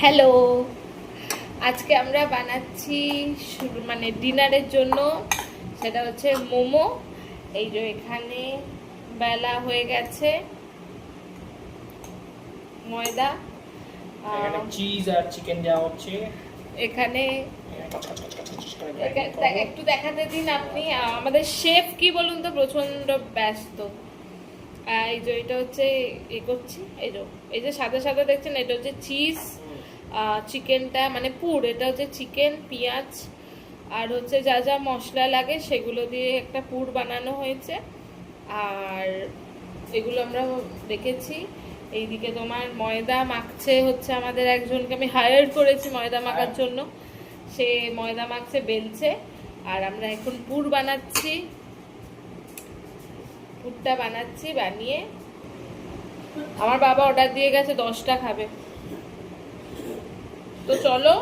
Hello, আজকে আমরা বানাচ্ছি মানে ডিনারের জন্য। সেটা হচ্ছে মোমো। এই যে এখানে বেলা হয়ে গেছে ময়দা, এখানে চিজ আর চিকেন দেওয়া হচ্ছে। এখানে একটু দেখাতে দিন আপনি। আমাদের শেফ কি বলুন তো প্রচন্ড ব্যস্ত। এই যে এটা হচ্ছে এ করছি, এই যে সাদা সাদা দেখছেন, এটা হচ্ছে চিজ, চিকেনটা মানে পুর, এটা হচ্ছে চিকেন, পেঁয়াজ আর হচ্ছে যা যা মশলা লাগে সেগুলো দিয়ে একটা পুর বানানো হয়েছে। আর এগুলো আমরা রেখেছি। এইদিকে তোমার ময়দা মাখছে হচ্ছে, আমাদের একজনকে আমি হায়ার করেছি ময়দা মাখার জন্য, সে ময়দা মাখছে, বেলছে। আর আমরা এখন পুর বানাচ্ছি, পুরটা বানাচ্ছি। বানিয়ে আমার বাবা অর্ডার দিয়ে গেছে 10টা খাবে। তো চলো